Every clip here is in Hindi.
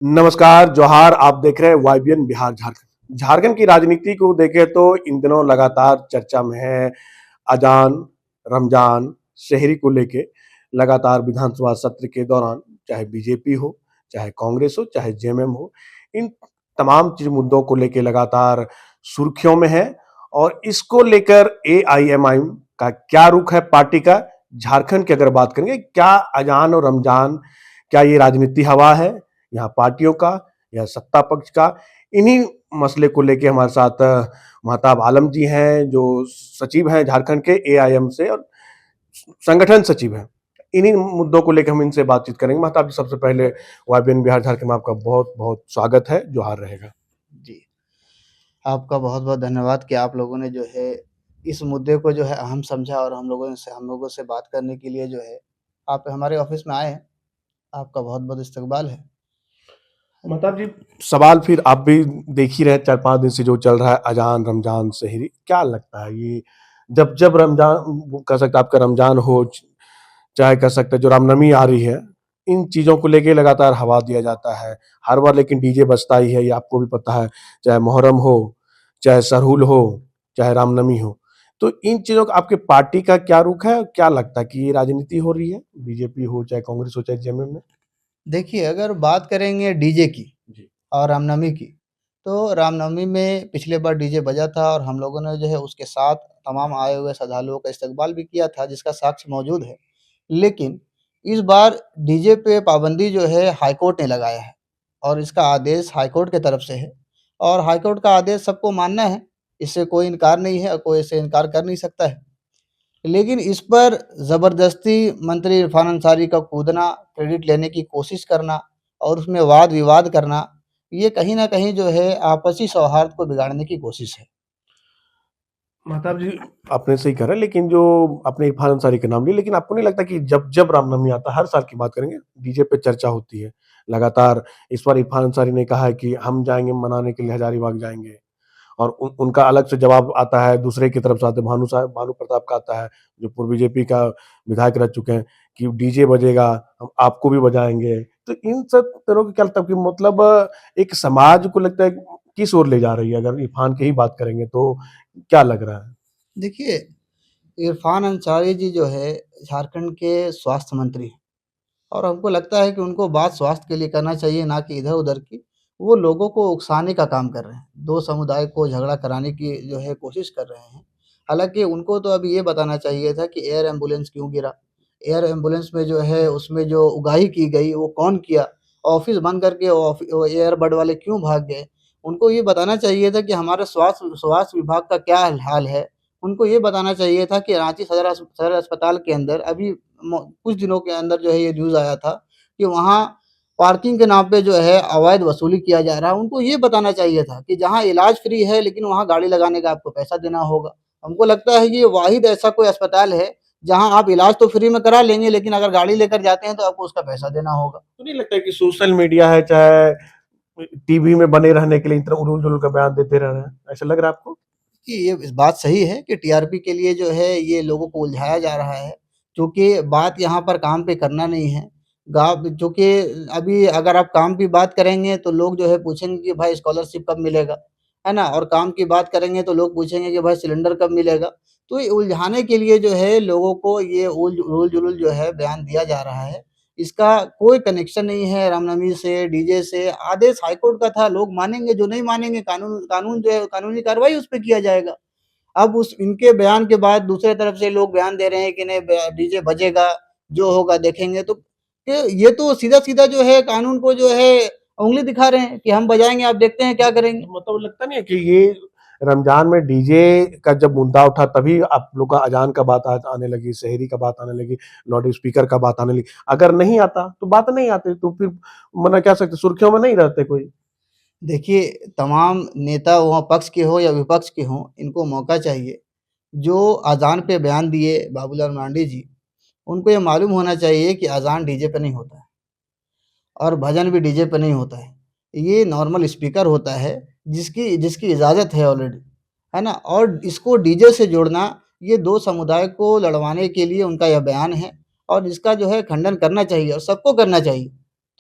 नमस्कार, जोहार। आप देख रहे हैं वाईबीएन बिहार झारखंड। झारखंड की राजनीति को देखें तो इन दिनों लगातार चर्चा में है अजान, रमजान, शहरी को लेके लगातार विधानसभा सत्र के दौरान चाहे बीजेपी हो, चाहे कांग्रेस हो, चाहे जेएमएम हो, इन तमाम चीज मुद्दों को लेके लगातार सुर्खियों में है। और इसको लेकर एआईएमआईएम का क्या रुख है पार्टी का, झारखंड की अगर बात करेंगे, क्या अजान और रमजान, क्या ये राजनीति हवा है यहाँ पार्टियों का या सत्ता पक्ष का? इन्हीं मसले को लेके हमारे साथ महताब आलम जी हैं, जो सचिव हैं झारखंड के एआईएम से और संगठन सचिव हैं। इन्हीं मुद्दों को लेकर हम इनसे बातचीत करेंगे। महताब जी, सबसे पहले वाईबीएन बिहार झारखंड में आपका बहुत बहुत स्वागत है, जोहार रहेगा। जी, आपका बहुत-बहुत धन्यवाद कि आप लोगों ने जो है इस मुद्दे को जो है अहम समझा और हम लोगों से बात करने के लिए जो है आप हमारे ऑफ़िस में आए हैं। आपका बहुत-बहुत इस्तकबाल है। महताब जी, सवाल फिर आप भी देख ही रहे 4-5 दिन से जो चल रहा है अजान, रमजान, सेहरी, क्या लगता है ये जब जब रमजान, वो कह सकते हैं आपका रमजान हो, चाहे कह सकते हैं जो रामनवमी आ रही है, इन चीज़ों को लेके लगातार हवा दिया जाता है। हर बार लेकिन डीजे बजता ही है, ये आपको भी पता है, चाहे मुहर्रम हो, चाहे सरहुल हो, चाहे रामनवमी हो। तो इन चीज़ों का आपके पार्टी का क्या रुख है? क्या लगता है कि ये राजनीति हो रही है? बीजेपी हो, चाहे कांग्रेस हो, चाहे जेएमएम में? देखिए, अगर बात करेंगे डीजे की जी। और रामनवमी की, तो रामनवमी में पिछले बार डीजे बजा था और हम लोगों ने जो है उसके साथ तमाम आए हुए श्रद्धालुओं का इस्तकबाल भी किया था, जिसका साक्ष्य मौजूद है। लेकिन इस बार डीजे पे पाबंदी जो है हाई कोर्ट ने लगाया है और इसका आदेश हाई कोर्ट की तरफ से है और हाई कोर्ट का आदेश सबको मानना है, इससे कोई इनकार नहीं है और कोई इससे इनकार कर नहीं सकता है। लेकिन इस पर ज़बरदस्ती मंत्री इरफ़ान अंसारी का कूदना, क्रेडिट लेने की कोशिश करना और उसमें वाद-विवाद करना, ये कहीं न कहीं जो है आपसी सौहार्द को बिगाड़ने की कोशिश है। महताब जी, आपने सही कहा, लेकिन जो आपने इरफान अंसारी का नाम लिया, लेकिन आपको नहीं लगता कि जब जब रामनवमी आता है, हर साल की बात करेंगे, डीजे पे चर्चा होती है लगातार? इस बार इरफान अंसारी ने कहा है कि हम जाएंगे मनाने के लिए, हजारीबाग जाएंगे। और उनका अलग से जवाब आता है, दूसरे की तरफ से आता है, भानु प्रताप का आता है, जो पूर्व बीजेपी का विधायक रह चुके हैं, कि डीजे बजेगा, हम आपको भी बजाएंगे। तो इन सब तरह की क्या लगता है कि मतलब एक समाज को लगता है किस ओर ले जा रही है? अगर इरफान की ही बात करेंगे तो क्या लग रहा है? देखिए, इरफ़ान अंसारी जी जो है झारखंड के स्वास्थ्य मंत्री हैं और हमको लगता है कि उनको बात स्वास्थ्य के लिए करना चाहिए, ना कि इधर-उधर की। वो लोगों को उकसाने का काम कर रहे हैं, 2 समुदाय को झगड़ा कराने की जो है कोशिश कर रहे हैं। हालाँकि उनको तो अभी ये बताना चाहिए था कि एयर एम्बुलेंस क्यों गिरा? एयर एम्बुलेंस में जो है उसमें जो उगाही की गई वो कौन किया? ऑफ़िस बंद करके वो एयर बर्ड वाले क्यों भाग गए? उनको ये बताना चाहिए था कि हमारा स्वास्थ्य विभाग का क्या हाल है? उनको ये बताना चाहिए था कि रांची सदर अस्पताल के अंदर अभी कुछ दिनों के अंदर जो है ये न्यूज़ आया था कि वहाँ पार्किंग के नाम पे जो है अवैध वसूली किया जा रहा है। उनको ये बताना चाहिए था कि जहाँ इलाज फ्री है लेकिन वहाँ गाड़ी लगाने का आपको पैसा देना होगा। हमको लगता है ये वाहिद ऐसा कोई अस्पताल है जहाँ आप इलाज तो फ्री में करा लेंगे लेकिन अगर गाड़ी लेकर जाते हैं तो आपको उसका पैसा देना होगा। तो नहीं लगता है कि सोशल मीडिया है, चाहे टीवी में बने रहने के लिए इतना उलूल-जुलूल का बयान देते रह रहे हैं, ऐसा लग रहा है आपको? कि ये इस बात सही है कि टीआरपी के लिए जो है ये लोगों को उलझाया जा रहा है, क्योंकि बात यहाँ पर काम पे करना नहीं है। गाँव चूँकि अभी अगर आप काम की बात करेंगे तो लोग जो है पूछेंगे कि भाई स्कॉलरशिप कब मिलेगा, है ना? और काम की बात करेंगे तो लोग पूछेंगे कि भाई सिलेंडर कब मिलेगा? तो ये उलझाने के लिए जो है लोगों को ये उल-जुलूल जो है बयान दिया जा रहा है। इसका कोई कनेक्शन नहीं है रामनवमी से, डीजे से। आदेश हाई कोर्ट का था, लोग मानेंगे, जो नहीं मानेंगे कानून कानून जो है कानूनी कार्रवाई उस पे किया जाएगा। अब उस इनके बयान के बाद दूसरे तरफ से लोग बयान दे रहे हैं कि नहीं ब डीजे बजेगा, जो होगा देखेंगे। तो ये तो सीधा-सीधा जो है कानून को जो है उँगली दिखा रहे हैं कि हम बजाएँगे, आप देखते हैं क्या करेंगे। मतलब लगता नहीं है कि ये रमजान में डीजे का जब मुद्दा उठा, तभी आप लोग का अजान का बात आने लगी, सेहरी का बात आने लगी, लाउड स्पीकर का बात आने लगी। अगर नहीं आता तो बात नहीं आती, तो फिर मना क्या सकते, सुर्खियों में नहीं रहते कोई। देखिए, तमाम नेता वहाँ पक्ष के हों या विपक्ष के हों, इनको मौका चाहिए। जो अज़ान पे बयान दिए बाबूलाल मरांडी जी, उनको ये मालूम होना चाहिए कि अज़ान डीजे पे नहीं होता है और भजन भी डीजे पे नहीं होता है। ये नॉर्मल स्पीकर होता है, जिसकी जिसकी इजाज़त है ऑलरेडी, है ना? और इसको डीजे से जोड़ना, ये 2 समुदाय को लड़वाने के लिए उनका यह बयान है और इसका जो है खंडन करना चाहिए और सबको करना चाहिए।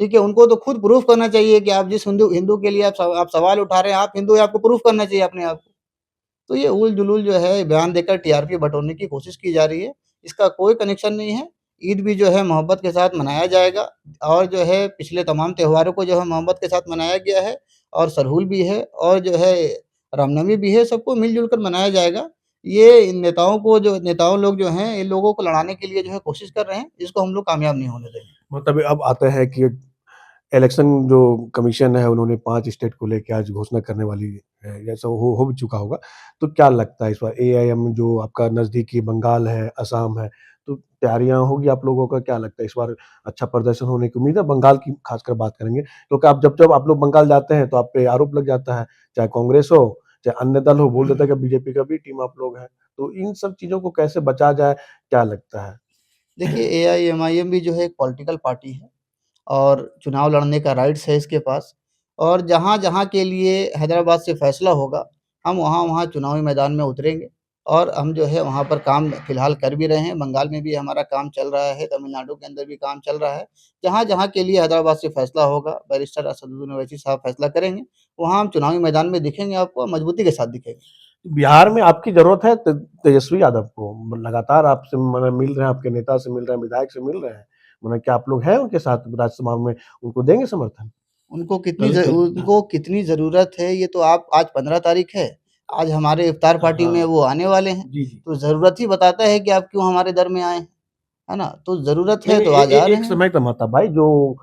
ठीक है? उनको तो खुद प्रूफ़ करना चाहिए कि आप जिस हिंदू हिंदू के लिए आप सवाल उठा रहे हैं, आप हिंदू हैं, आपको प्रूफ़ करना चाहिए अपने आप को। तो ये उल-जुलूल जो है बयान देकर टीआरपी बटोरने की कोशिश की जा रही है। इसका कोई कनेक्शन नहीं है। ईद भी जो है मोहब्बत के साथ मनाया जाएगा और जो है पिछले तमाम त्योहारों को जो है मोहब्बत के साथ मनाया गया है और सरहुल भी है और जो है रामनवमी भी है, सबको मिल-जुल कर मनाया जाएगा। ये इन नेताओं को जो नेताओं लोग जो हैं, इन लोगों को लड़ाने के लिए जो है कोशिश कर रहे हैं, इसको हम लोग कामयाब नहीं होने देंगे। मतलब अब आता है कि इलेक्शन जो कमीशन है उन्होंने 5 स्टेट को लेके आज घोषणा करने वाली है, ऐसा हो भी चुका होगा। तो क्या लगता है इस बार एआईएम जो आपका नज़दीकी बंगाल है, असम है, तो तैयारियाँ होगी आप लोगों का क्या लगता है इस बार अच्छा प्रदर्शन होने की उम्मीद है? बंगाल की खासकर बात करेंगे क्योंकि आप जब-जब आप लोग बंगाल जाते हैं तो आप पे आरोप लग जाता है, चाहे कांग्रेस हो, चाहे अन्य दल हो, बोल देता है कि बीजेपी का भी टीम आप लोग हैं। तो इन सब चीज़ों को कैसे बचा जाए, क्या लगता है? देखिए, एआईएमआईएम भी जो है एक पॉलिटिकल पार्टी है और चुनाव लड़ने का राइट्स है इसके पास और जहाँ-जहाँ के लिए हैदराबाद से फैसला होगा, हम वहाँ-वहाँ चुनावी मैदान में उतरेंगे और हम जो है वहाँ पर काम फिलहाल कर भी रहे हैं। बंगाल में भी हमारा काम चल रहा है, तमिलनाडु के अंदर भी काम चल रहा है। जहाँ-जहाँ के लिए हैदराबाद से फैसला होगा, बैरिस्टर असदुद्दीन ओवैसी साहब फैसला करेंगे, वहाँ हम चुनावी मैदान में दिखेंगे आपको और मजबूती के साथ दिखेंगे। बिहार में आपकी ज़रूरत है तेजस्वी यादव को। लगातार आपसे मने मिल रहे हैं, आपके नेता से मिल रहे हैं, विधायक से मिल रहे हैं। मने क्या आप लोग हैं उनके साथ राज्यसभा में, उनको देंगे समर्थन? उनको कितनी ज़रूरत है, ये तो आप आज 15 तारीख है, आज हमारे इफ्तार पार्टी में हाँ। वो आने वाले हैं, जी, जी। तो ज़रूरत ही बताता है कि आप क्यों हमारे दर में आए हैं, है ना? तो ज़रूरत नहीं, है नहीं तो आज आ रहे एक हैं। समय का था भाई जो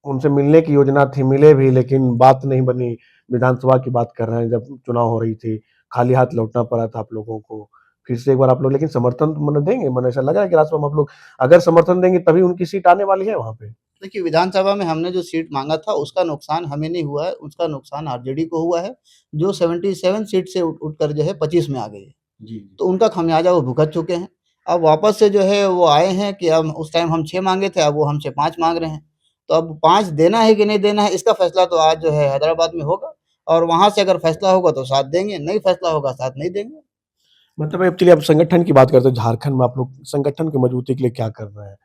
उनसे मिलने की योजना थी, मिले भी लेकिन बात नहीं बनी। विधानसभा की बात कर रहे हैं जब चुनाव हो रही थी, खाली हाथ लौटना पड़ा था आप लोगों को। फिर से एक बार आप लोग लेकिन समर्थन तो मने देंगे? मने ऐसा लग रहा है कि राज्यसभा में आप लोग अगर समर्थन देंगे तभी उनकी सीट आने वाली है वहाँ पे? देखिए, विधानसभा में हमने जो सीट माँगा था, उसका नुकसान हमें नहीं हुआ है, उसका नुकसान आरजेडी को हुआ है, जो 77 सीट से उठकर जो है 25 में आ गई है। जी, जी। तो उनका खमियाज़ा वो भुगत चुके हैं। अब वापस से जो है वो आए हैं कि अब उस टाइम हम 6 माँगे थे, अब वो हमसे 5 माँग रहे हैं। तो अब 5 देना है कि नहीं देना है, इसका फैसला तो आज जो है हैदराबाद में होगा और वहाँ से अगर फैसला होगा तो साथ देंगे, नहीं फैसला होगा साथ नहीं देंगे। मतलब अब चलिए आप संगठन की बात करते हैं, झारखंड में आप लोग संगठन की मजबूती के लिए क्या कर रहे हैं?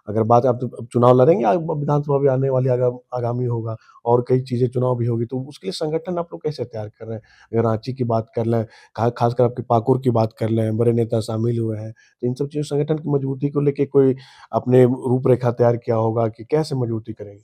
अगर बात आप अब चुनाव लड़ेंगे विधानसभा भी आने वाली आगामी होगा और कई चीज़ें चुनाव भी होगी, तो उसके लिए संगठन आप लोग कैसे तैयार कर रहे हैं? अगर रांची की बात कर लें, खासकर आपके पाकुड़ की बात कर लें, बड़े नेता शामिल हुए हैं, तो इन सब चीज़ों संगठन की मजबूती को लेके कोई आपने रूपरेखा तैयार किया होगा कि कैसे मजबूती करेंगे?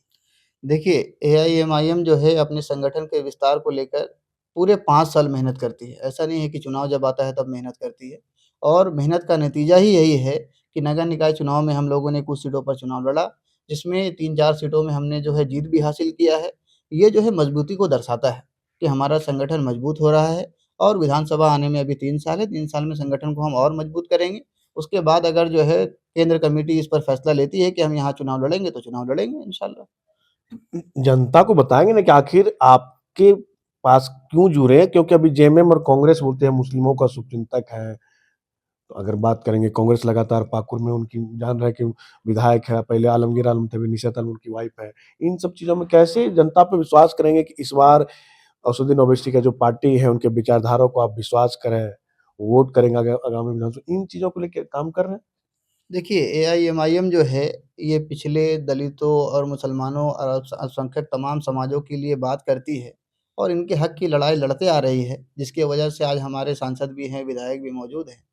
देखिए, एआईएमआईएम जो है अपने संगठन के विस्तार को लेकर पूरे 5 साल मेहनत करती है। ऐसा नहीं है कि चुनाव जब आता है तब मेहनत करती है और मेहनत का नतीजा ही यही है कि नगर निकाय चुनाव में हम लोगों ने कुछ सीटों पर चुनाव लड़ा, जिसमें 3-4 सीटों में हमने जो है जीत भी हासिल किया है। ये जो है मजबूती को दर्शाता है कि हमारा संगठन मजबूत हो रहा है और विधानसभा आने में अभी 3 साल है, 3 साल में संगठन को हम और मजबूत करेंगे। उसके बाद अगर जो है केंद्र कमेटी इस पर फैसला लेती है कि हम यहाँ चुनाव लड़ेंगे, तो चुनाव लड़ेंगे इंशाल्लाह। जनता को बताएँगे ना कि आखिर आपके पास क्यों जुड़े? क्योंकि अभी जेएमएम और कांग्रेस बोलते हैं मुस्लिमों का शुभचिंतक है। तो अगर बात करेंगे कांग्रेस लगातार पाकुड़ में उनकी जान रहे हैं कि विधायक है, पहले आलमगीर आलम थे, अभी निशा आलम उनकी वाइफ है। इन सब चीज़ों में कैसे जनता पे विश्वास करेंगे कि इस बार असदुद्दीन ओवैसी का जो पार्टी है, उनके विचारधारा को आप विश्वास करें, वोट करेंगे आगामी विधानसभा इन चीज़ों को लेके काम कर रहे हैं? देखिए, एआईएमआईएम जो है, ये पिछले दलितों और मुसलमानों और अल्पसंख्यक तमाम समाजों के लिए बात करती है और इनके हक की लड़ाई लड़ते आ रही है, जिसकी वजह से आज हमारे सांसद भी हैं, विधायक भी मौजूद हैं।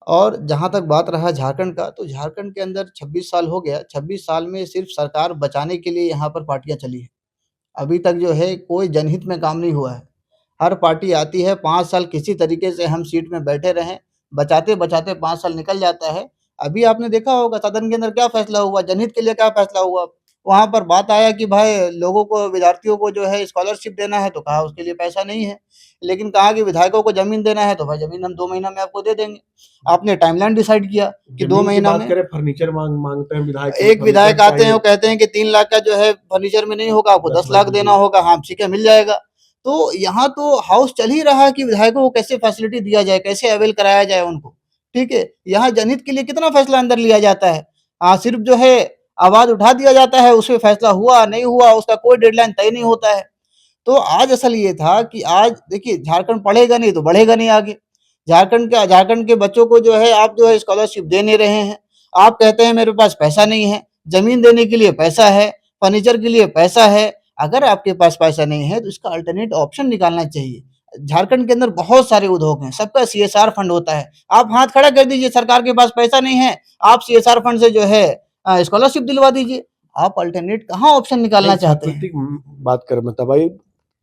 और जहाँ तक बात रहा झारखंड का, तो झारखंड के अंदर 26 साल हो गया, 26 साल में सिर्फ़ सरकार बचाने के लिए यहाँ पर पार्टियाँ चली हैं। अभी तक जो है कोई जनहित में काम नहीं हुआ है। हर पार्टी आती है 5 साल किसी तरीके से हम सीट में बैठे रहें, बचाते-बचाते 5 साल निकल जाता है। अभी आपने देखा होगा सदन के अंदर क्या फैसला हुआ, जनहित के लिए क्या फैसला हुआ। वहाँ पर बात आया कि भाई लोगों को विद्यार्थियों को जो है स्कॉलरशिप देना है तो कहा उसके लिए पैसा नहीं है। लेकिन कहा कि विधायकों को ज़मीन देना है तो भाई ज़मीन हम 2 महीना में आपको दे देंगे। आपने टाइमलाइन डिसाइड किया कि 2 ज़मीन की महीना बात में करें फर्नीचर माँगते हैं विधायक हमें एक फर्नीचर विधायक आते हैं, चाहिए, वो कहते हैं कि 3 लाख का जो है फर्नीचर में नहीं होगा, आपको 10 10 लाख लाख देना दीजिए। होगा। हाँ, ठीक है, मिल जाएगा। तो यहाँ तो हाउस चल ही रहा है कि विधायकों को कैसे फैसिलिटी दिया जाए, कैसे अवेल कराया जाए उनको, ठीक है? यहाँ जनहित के लिए कितना फैसला अंदर लिया जाता है। सिर्फ़ जो है आवाज़ उठा दिया जाता है, उसपे फैसला हुआ, नहीं हुआ, उसका कोई डेडलाइन तय नहीं होता है। तो आज असल ये था कि आज देखिए झारखंड पढ़ेगा नहीं तो बढ़ेगा नहीं आगे। झारखंड के बच्चों को जो है आप जो है स्कॉलरशिप दे नहीं रहे हैं। आप कहते हैं मेरे पास पैसा नहीं है, ज़मीन देने के लिए पैसा है, फर्नीचर के लिए पैसा है। अगर आपके पास पैसा नहीं है तो इसका अल्टरनेट ऑप्शन निकालना चाहिए। झारखंड के अंदर बहुत सारे उद्योग हैं, सबका सीएसआर फंड होता है। आप हाथ खड़ा कर दीजिए, सरकार के पास पैसा नहीं है, आप सीएसआर फंड से जो है स्कॉलरशिप दिलवा दीजिए। आप अल्टरनेट कहाँ ऑप्शन निकालना नहीं, चाहते हैं? छात्रवृत्ति बात करें मतलब भाई,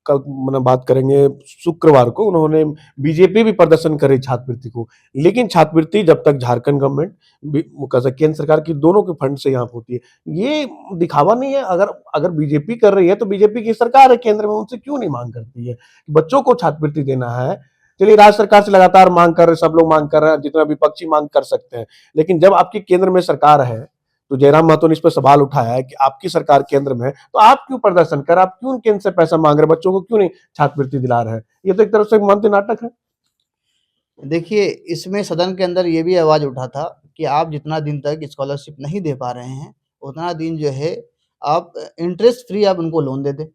कल मतलब बात करेंगे शुक्रवार को उन्होंने बीजेपी भी प्रदर्शन करे छात्रवृत्ति को, लेकिन छात्रवृत्ति जब तक झारखंड गवर्नमेंट केंद्र सरकार की दोनों के फंड से यहाँ होती है, ये दिखावा नहीं है। अगर अगर बीजेपी कर रही है तो बीजेपी की सरकार है केंद्र में, उनसे क्यों नहीं मांग करती है बच्चों को छात्रवृत्ति देना है। चलिए राज्य सरकार से लगातार मांग कर रहे, सब लोग मांग कर रहे हैं, जितना विपक्षी मांग कर सकते हैं, लेकिन जब आपकी केंद्र में सरकार है तो जयराम महतो ने इस पर सवाल उठाया है कि आपकी सरकार केंद्र में है तो आप क्यों प्रदर्शन कर, आप क्यों केंद्र से पैसा मांग रहे, बच्चों को क्यों नहीं छात्रवृत्ति दिला रहे हैं। ये तो एक तरफ से मंत्र नाटक है। देखिए, इसमें सदन के अंदर ये भी आवाज़ उठा था कि आप जितना दिन तक स्कॉलरशिप नहीं दे पा रहे हैं, उतना दिन जो है आप इंटरेस्ट फ्री आप उनको लोन दे दें,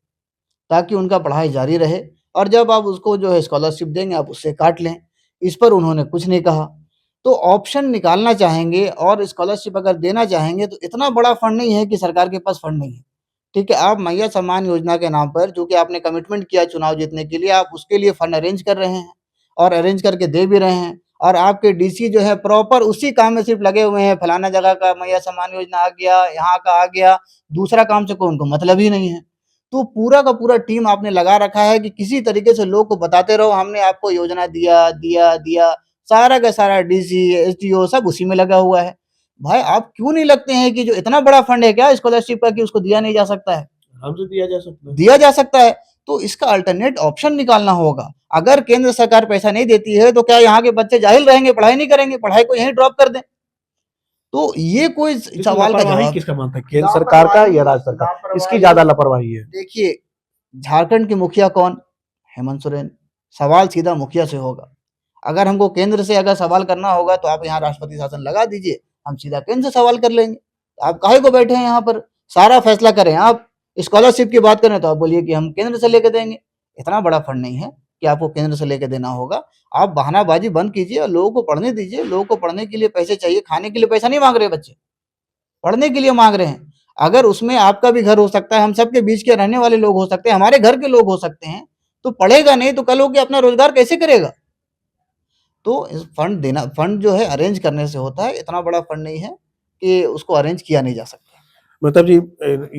ताकि उनका पढ़ाई जारी रहे और जब आप उसको जो है स्कॉलरशिप देंगे, आप उससे काट लें। इस पर उन्होंने कुछ नहीं कहा। तो ऑप्शन निकालना चाहेंगे और स्कॉलरशिप अगर देना चाहेंगे, तो इतना बड़ा फंड नहीं है कि सरकार के पास फंड नहीं है। ठीक है, आप मैया सम्मान योजना के नाम पर जो कि आपने कमिटमेंट किया चुनाव जीतने के लिए, आप उसके लिए फंड अरेंज कर रहे हैं और अरेंज करके दे भी रहे हैं और आपके डीसी जो है प्रॉपर उसी काम में सिर्फ लगे हुए हैं, फलाना जगह का मैया सम्मान योजना आ गया, यहाँ का आ गया, दूसरा काम से कोई उनको मतलब ही नहीं है। तो पूरा का पूरा टीम आपने लगा रखा है कि किसी तरीके से लोग को बताते रहो हमने आपको योजना दिया, दिया, दिया, सारा का सारा डीसी, एसडीओ सब उसी में लगा हुआ है। भाई आप क्यों नहीं लगते हैं कि जो इतना बड़ा फंड है क्या स्कॉलरशिप का कि उसको दिया नहीं जा सकता है? हमसे दिया जा सकता है। दिया जा सकता है, तो इसका अल्टरनेट ऑप्शन निकालना होगा। अगर केंद्र सरकार पैसा नहीं देती है, तो क्या यहाँ के बच्चे जाहिल रहेंगे, पढ़ाई नहीं करेंगे, पढ़ाई को यहीं ड्रॉप कर दें? तो ये कोई सवाल का लापरवाही जवाब किसका मानता है, केंद्र सरकार का या राज्य सरकार, किसकी ज्यादा लापरवाही है। देखिए, झारखंड के मुखिया कौन? हेमंत सोरेन। सवाल सीधा मुखिया से होगा। अगर हमको केंद्र से अगर सवाल करना होगा तो आप यहाँ राष्ट्रपति शासन लगा दीजिए, हम सीधा केंद्र से सवाल कर लेंगे। आप काहे को बैठे हैं यहाँ पर? सारा फैसला करें आप। स्कॉलरशिप की बात करें तो आप बोलिए कि हम केंद्र से लेके देंगे। इतना बड़ा फंड नहीं है कि आपको केंद्र से लेके देना होगा। आप बहानाबाजी बंद कीजिए और लोगों को पढ़ने दीजिए। लोगों को पढ़ने के लिए पैसे चाहिए, खाने के लिए पैसा नहीं मांग रहे बच्चे, पढ़ने के लिए मांग रहे हैं। अगर उसमें आपका भी घर हो सकता है, हम सबके बीच के रहने वाले लोग हो सकते हैं, हमारे घर के लोग हो सकते हैं, तो पढ़ेगा नहीं तो कल हो के अपना रोजगार कैसे करेगा? तो इस फंड जो है अरेंज करने से होता है, इतना बड़ा फंड नहीं है कि उसको अरेंज किया नहीं जा सकता। मतलब जी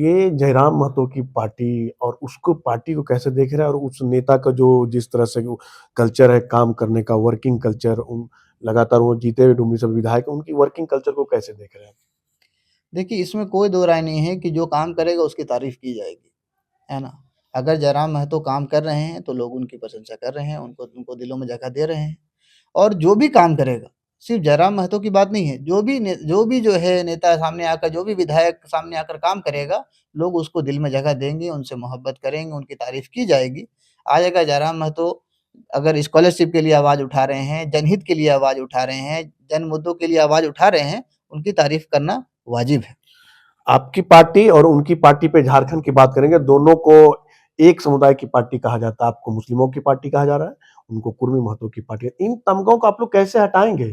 ये जयराम महतो की पार्टी और उसको पार्टी को कैसे देख रहे हैं, और उस नेता का जो जिस तरह से वो कल्चर है काम करने का, वर्किंग कल्चर, उन लगातार वो जीते हुए डुमरी से विधायक, उनकी वर्किंग कल्चर को कैसे देख रहे हैं। देखिए, इसमें कोई दो राय नहीं है कि जो काम करेगा उसकी तारीफ की जाएगी, है ना? अगर जयराम महतो काम कर रहे हैं तो लोग उनकी प्रशंसा कर रहे हैं, उनको उनको दिलों में जगह दे रहे हैं। और जो भी काम करेगा, सिर्फ जयराम महतो की बात नहीं है, जो भी जो है नेता सामने आकर, जो भी विधायक सामने आकर काम करेगा, लोग उसको दिल में जगह देंगे, उनसे मोहब्बत करेंगे, उनकी तारीफ की जाएगी। आज अगर जयराम महतो अगर स्कॉलरशिप के लिए आवाज़ उठा रहे हैं, जनहित के लिए आवाज़ उठा रहे हैं, जन मुद्दों के लिए आवाज़ उठा रहे हैं, उनकी तारीफ करना वाजिब है। आपकी पार्टी और उनकी पार्टी पे झारखंड की बात करेंगे, दोनों को एक समुदाय की पार्टी कहा जाता है। आपको मुस्लिमों की पार्टी कहा जा रहा है, उनको कुर्मी महतो की पार्टी। इन तमगों को आप लोग कैसे हटाएंगे,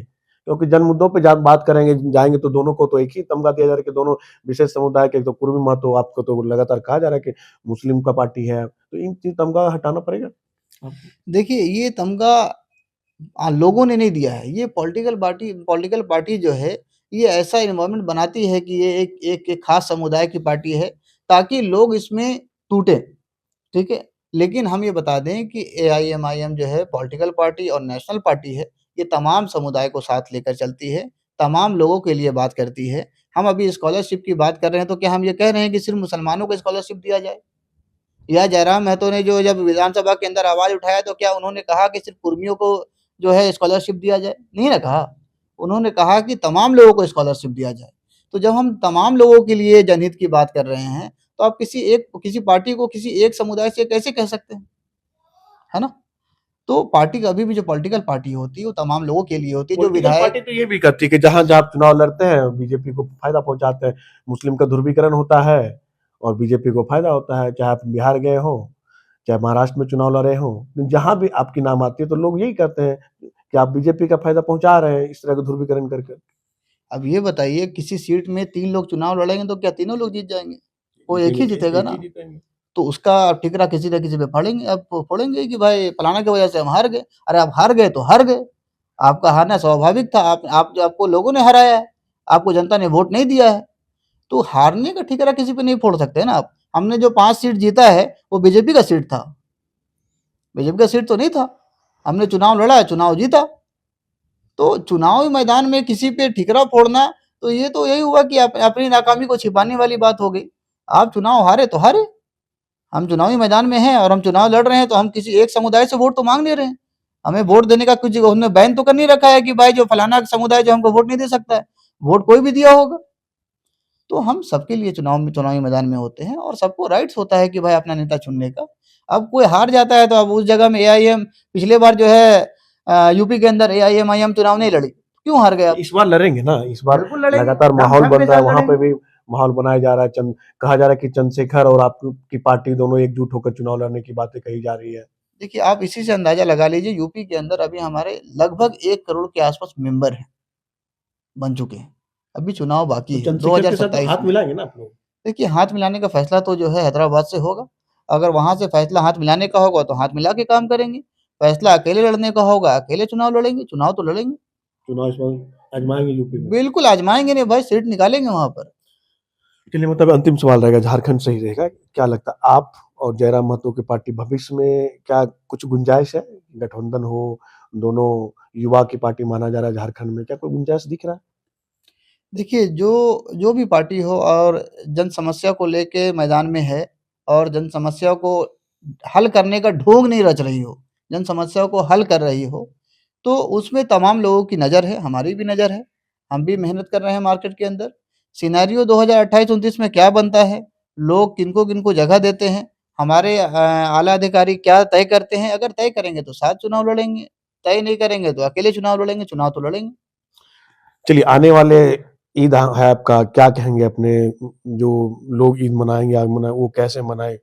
क्योंकि जन मुद्दों पे बात करेंगे जाएंगे तो दोनों को तो एक ही तमगा दिया जा रहा है कि दोनों विशेष समुदाय के। तो कुर्मी महतो आपको तो लगातार कहा जा रहा है कि मुस्लिम का पार्टी है, तो इन तमगा हटाना पड़ेगा। देखिए, ये तमगा लोगों ने नहीं दिया है। ये पॉलिटिकल पार्टी जो है, ये ऐसा एनवायरनमेंट बनाती है कि ये एक ख़ास समुदाय की पार्टी है, ताकि लोग इसमें टूटें, ठीक है? लेकिन हम ये बता दें कि एआईएमआईएम जो है पॉलिटिकल पार्टी और नेशनल पार्टी है, ये तमाम समुदाय को साथ लेकर चलती है, तमाम लोगों के लिए बात करती है। हम अभी स्कॉलरशिप की बात कर रहे हैं, तो क्या हम ये कह रहे हैं कि सिर्फ़ मुसलमानों को स्कॉलरशिप दिया जाए? या जयराम महतो ने जो जब विधानसभा के अंदर आवाज़ उठाया तो क्या उन्होंने कहा कि सिर्फ़ कुर्मियों को जो है स्कॉलरशिप दिया जाए? नहीं ना कहा। उन्होंने कहा कि तमाम लोगों को स्कॉलरशिप दिया जाए। तो जब हम तमाम लोगों के लिए जनहित की बात कर रहे हैं, तो आप किसी पार्टी को किसी एक समुदाय से कैसे कह सकते हैं? है ना? तो पार्टी कभी भी जो पॉलिटिकल पार्टी होती है, वो तमाम लोगों के लिए होती है, जो पॉलिटिकल पार्टी विधायक तो ये भी करती है कि जहां जहां आप चुनाव लड़ते हैं बीजेपी को फायदा पहुंचाते हैं, मुस्लिम का ध्रुवीकरण होता है और बीजेपी को फायदा होता है। चाहे आप बिहार गए हो, चाहे महाराष्ट्र में चुनाव लड़े हो, जहां भी आपकी नाम आती है तो लोग यही कहते हैं कि आप बीजेपी का फायदा पहुंचा रहे हैं इस तरह का ध्रुवीकरण करके। अब ये बताइए किसी सीट में 3 लोग चुनाव लड़ेंगे तो क्या तीनों लोग जीत जाएँगे? कोई एक ही जीतेगा एक ना। ही जीतेंगे। तो उसका आप ठिकरा किसी न किसी पे फाड़ेंगे, अब फोड़ेंगे कि भाई फलाना की वजह से हम हार गए। अरे आप हार गए तो हार गए, आपका हारना स्वाभाविक था, आप जो आपको लोगों ने हराया है, आपको जनता ने वोट नहीं दिया है, तो हारने का ठिकरा किसी पे नहीं फोड़ सकते ना आप। हमने जो 5 सीट जीता है, वो बीजेपी का सीट था, बीजेपी का सीट तो नहीं था। हमने चुनाव लड़ा, चुनाव जीता। तो चुनावी मैदान में किसी पे ठिकरा फोड़ना, तो ये तो यही हुआ कि अपनी नाकामी को छिपाने वाली बात हो गई। आप चुनाव हारे तो हारे, हम चुनावी मैदान में हैं और हम चुनाव लड़ रहे हैं, तो हम किसी एक समुदाय से वोट तो मांग नहीं रहे हैं। हमें वोट देने का कुछ हमने बैन तो कर नहीं रखा है कि भाई जो फलाना समुदाय जो हमको वोट नहीं दे सकता है, वोट कोई भी दिया होगा। तो हम सबके लिए चुनावी मैदान में होते हैं और सबको राइट्स होता है कि भाई अपना नेता चुनने का। अब कोई हार जाता है तो अब उस जगह में एआईएम, पिछले बार जो है यूपी के अंदर एआईएम आईएम चुनाव नहीं लड़ी, क्यों हार गए आप? इस बार लड़ेंगे ना, इस बार बिल्कुल लड़ेंगे, लगातार दम माहौल दम बन के रहा है, साथ वहां पे लड़ेंगे। भी माहौल बनाया जा रहा है। कहा जा रहा है कि चंद्रशेखर और आपकी पार्टी दोनों एकजुट होकर चुनाव लड़ने की बातें कही जा रही है। देखिए, आप इसी से अंदाजा लगा लीजिए, यूपी के अंदर अभी हमारे लगभग 1 करोड़ के आसपास मेंबर हैं, बन चुके हैं। अभी चुनाव तो बाकी है चंद्रशेखर के साथ तो 2027 हाथ में। मिलाएंगे ना आप लोग। देखिए, हाथ मिलाने का फैसला तो जो है हैदराबाद से होगा। अगर वहाँ से फैसला हाथ मिलाने का होगा तो हाथ मिला के काम करेंगे। फैसला अकेले लड़ने का होगा, अकेले चुनाव लड़ेंगे, चुनाव तो लड़ेंगे। चुनाव इस बार आजमाएंगे यूपी में। बिल्कुल आज़माएँगे नहीं भाई, सीट निकालेंगे वहाँ पर। चलिए, मतलब अंतिम सवाल रहेगा, झारखंड सही रहेगा, क्या लगता है आप और जयराम महतो की पार्टी भविष्य में क्या कुछ गुंजाइश है? गठबंधन हो, दोनों युवा की पार्टी माना जा रहा है झारखंड में, क्या कोई गुंजाइश दिख रहा है? देखिए, जो जो भी पार्टी हो और जन समस्या को लेके मैदान में है और जन समस्या को हल करने का ढोंग नहीं रच रही हो, जन समस्या को हल कर रही हो, तो उसमें तमाम लोगों की नज़र है, हमारी भी नज़र है। हम भी मेहनत कर रहे हैं मार्केट के अंदर। सिनेरियो 2028-29 में क्या बनता है, लोग किनको-किनको जगह देते हैं, हमारे आला अधिकारी क्या तय करते हैं, अगर तय करेंगे तो साथ चुनाव लड़ेंगे, तय नहीं करेंगे तो अकेले चुनाव लड़ेंगे, चुनाव तो लड़ेंगे। चलिए, आने वाले ईद है आपका, क्या कहेंगे अपने जो लोग ईद मनाएंगे, आग मनाए, वो कैसे मनाए,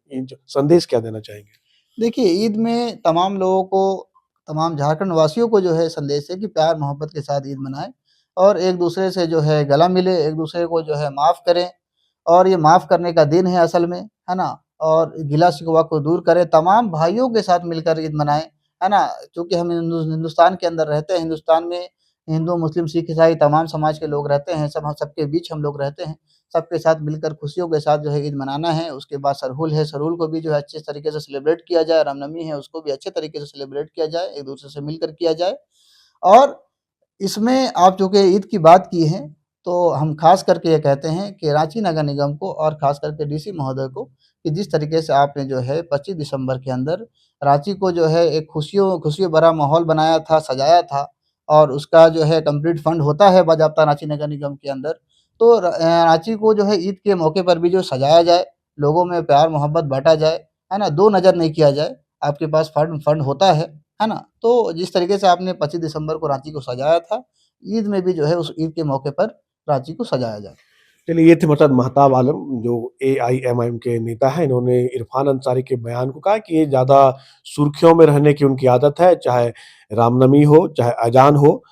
संदेश क्या देना चाहेंगे? देखिए, ईद में तमाम लोगों को, तमाम झारखंड वासियों को जो है संदेश है कि प्यार मोहब्बत के साथ ईद मनाएँ और एक-दूसरे से जो है गला मिले, एक-दूसरे को जो है माफ़ करें और ये माफ़ करने का दिन है असल में, है ना? और गिला-शिकवा को दूर करें, तमाम भाइयों के साथ मिलकर ईद मनाएँ, है ना? चूँकि हम हिंदुस्तान के अंदर रहते हैं, हिंदुस्तान में हिंदू, मुस्लिम, सिख, ईसाई तमाम समाज के लोग रहते हैं, सब हम सबके बीच हम लोग रहते हैं। सबके साथ मिलकर खुशियों के साथ जो है ईद मनाना है। उसके बाद सरहुल है, सरहुल को भी जो है अच्छे तरीके से सेलिब्रेट किया जाए, रामनवमी है उसको भी अच्छे तरीके से सेलिब्रेट किया जाए, एक-दूसरे से मिलकर किया जाए। और इसमें आप चूँकि ईद की बात की है, तो हम ख़ास करके ये कहते हैं कि रांची नगर निगम को और ख़ास करके डीसी महोदय को कि जिस तरीके से आपने जो है 25 दिसंबर के अंदर रांची को जो है एक खुशियों भरा माहौल बनाया था, सजाया था और उसका जो है कंप्लीट फंड होता है बाज़ाब्ता रांची नगर निगम के अंदर। तो रांची को जो है ईद के मौके पर भी जो सजाया जाए, लोगों में प्यार मोहब्बत बाँटा जाए, है ना? दो नज़र नहीं किया जाए, आपके पास फंड फंड होता है ना? तो जिस तरीके से आपने 25 दिसंबर को रांची को सजाया था, ईद में भी जो है उस ईद के मौके पर रांची को सजाया जाए। चलिए, ये थे मतलब महताब आलम जो एआईएमआईएम के नेता हैं। इन्होंने इरफान अंसारी के बयान को कहा कि ये ज़्यादा सुर्खियों में रहने की उनकी आदत है, चाहे रामनवमी हो, चाहे अजान हो,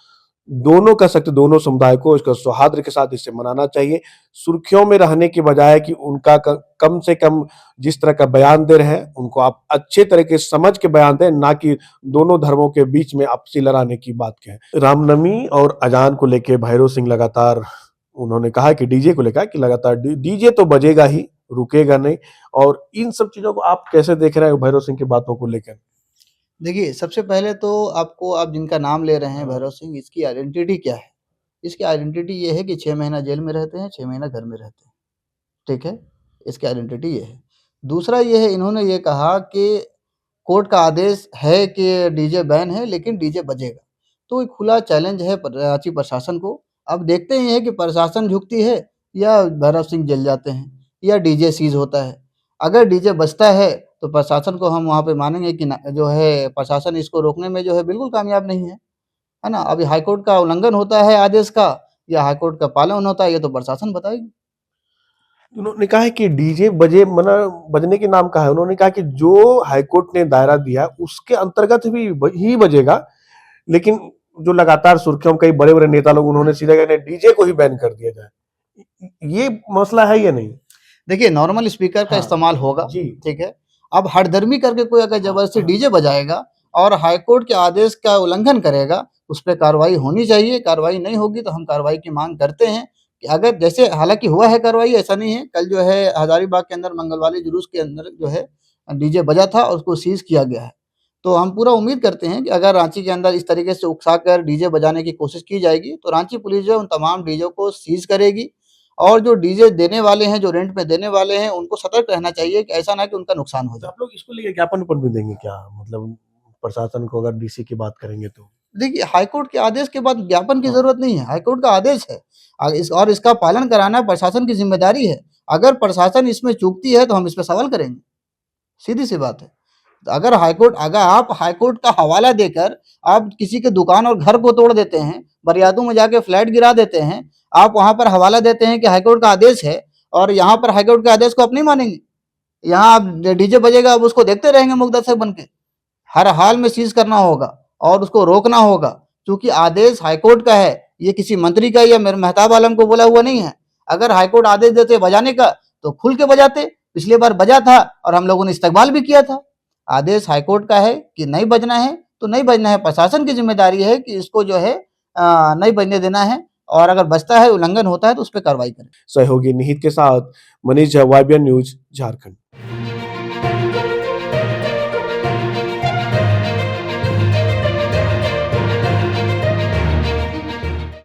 दोनों कह सकते, दोनों समुदाय को इसका सौहार्द के साथ इसे मनाना चाहिए। सुर्खियों में रहने की बजाय कि उनका कम से कम जिस तरह का बयान दे रहे हैं, उनको आप अच्छे तरीके से समझ के बयान दें, ना कि दोनों धर्मों के बीच में आपसी लड़ाने की बात कहें। रामनवमी और अजान को लेके भैरव सिंह लगातार उन्होंने कहा कि डीजे को लेकर कि लगातार डीजे तो बजेगा ही, रुकेगा नहीं। और इन सब चीजों को आप कैसे देख रहे हैं भैरव सिंह की बातों को लेकर? देखिए, सबसे पहले तो आपको, आप जिनका नाम ले रहे हैं भैरव सिंह, इसकी आइडेंटिटी क्या है? इसकी आइडेंटिटी ये है कि 6 महीना जेल में रहते हैं, 6 महीना घर में रहते हैं, ठीक है? इसकी आइडेंटिटी ये है। दूसरा ये है, इन्होंने ये कहा कि कोर्ट का आदेश है कि डीजे बैन है लेकिन डीजे बजेगा। तो एक खुला चैलेंज है रांची प्रशासन को। अब देखते ही हैं कि प्रशासन झुकती है या भैरव सिंह जल जाते हैं या डीजे सीज़ होता है। अगर डीजे बजता है तो प्रशासन को हम वहाँ पे मानेंगे कि ना, जो है प्रशासन इसको रोकने में जो है बिल्कुल कामयाब नहीं है ना? अभी हाई कोर्ट का उल्लंघन होता है आदेश का या हाई कोर्ट का पालन होता है, ये तो प्रशासन बताएगी। उन्होंने कहा है कि डीजे बजे मना बजने के नाम का है। उन्होंने कहा कि जो हाईकोर्ट ने दायरा दिया उसके अंतर्गत भी ही बजेगा, लेकिन जो लगातार सुर्खियों में कई बड़े बड़े नेता लोग उन्होंने सीधे कहने डीजे को ही बैन कर दिया जाए। ये मसला है या नहीं? देखिए नॉर्मल स्पीकर का हाँ, इस्तेमाल होगा, जी। ठीक है। अब हठधर्मी करके कोई अगर ज़बरदस्ती हाँ। डीजे बजाएगा और हाई कोर्ट के आदेश का उल्लंघन करेगा, उस पे कार्रवाई होनी चाहिए। कार्रवाई नहीं होगी तो हम कार्रवाई की माँग करते हैं कि अगर जैसे हालाँकि हुआ है कार्रवाई, ऐसा नहीं है। कल जो है हज़ारीबाग के अंदर मंगलवारी जुलूस के अंदर जो है डीजे बजा था और उसको सीज़ किया गया है। तो हम पूरा उम्मीद करते हैं कि अगर रांची के अंदर इस तरीके से उकसाकर डीजे बजाने की कोशिश की जाएगी, तो रांची पुलिस जो है उन तमाम डीजे को सीज़ करेगी और जो डीजे देने वाले हैं, जो रेंट पे देने वाले हैं, उनको सतर्क रहना चाहिए कि ऐसा ना कि उनका नुकसान हो तो जाए। आप लोग इसको लेके ज्ञापन-वुपन भी देंगे क्या? मतलब प्रशासन को अगर डीसी की बात करेंगे तो? देखिए, हाईकोर्ट के आदेश के बाद ज्ञापन की हाँ। ज़रूरत नहीं है, हाईकोर्ट का आदेश है। इसका पालन कराना प्रशासन की ज़िम्मेदारी है। अगर प्रशासन इसमें चूकती है, तो हम इस पे सवाल करेंगे, सीधी-सी बात है। अगर आप हाईकोर्ट का हवाला देकर आप किसी के दुकान और घर को तोड़ देते हैं, बरियातू में जाके फ्लैट गिरा देते हैं, आप वहाँ पर हवाला देते हैं कि हाईकोर्ट का आदेश है और यहाँ पर हाईकोर्ट के आदेश को आप नहीं मानेंगे। यहाँ आप डीजे बजेगा, आप उसको देखते रहेंगे मुग्ध दर्शक बन के। हर हाल में सीज़ करना होगा और उसको रोकना होगा, क्योंकि आदेश हाईकोर्ट का है, ये किसी मंत्री का या मेरे मेहताब आलम को बोला हुआ नहीं है। अगर हाईकोर्ट आदेश देते बजाने का, तो खुल के बजाते। पिछली बार बजा था और हम लोगों ने इस्तकबाल भी किया था। आदेश हाईकोर्ट का है कि नहीं बजना है, तो नहीं बजना है। प्रशासन की ज़िम्मेदारी है कि इसको जो है नहीं बजने देना है और अगर बजता है, उल्लंघन होता है, तो उस पे कार्रवाई करें। सहयोगी निहित के साथ मनीष झा, वाईबीएन न्यूज़, झारखंड।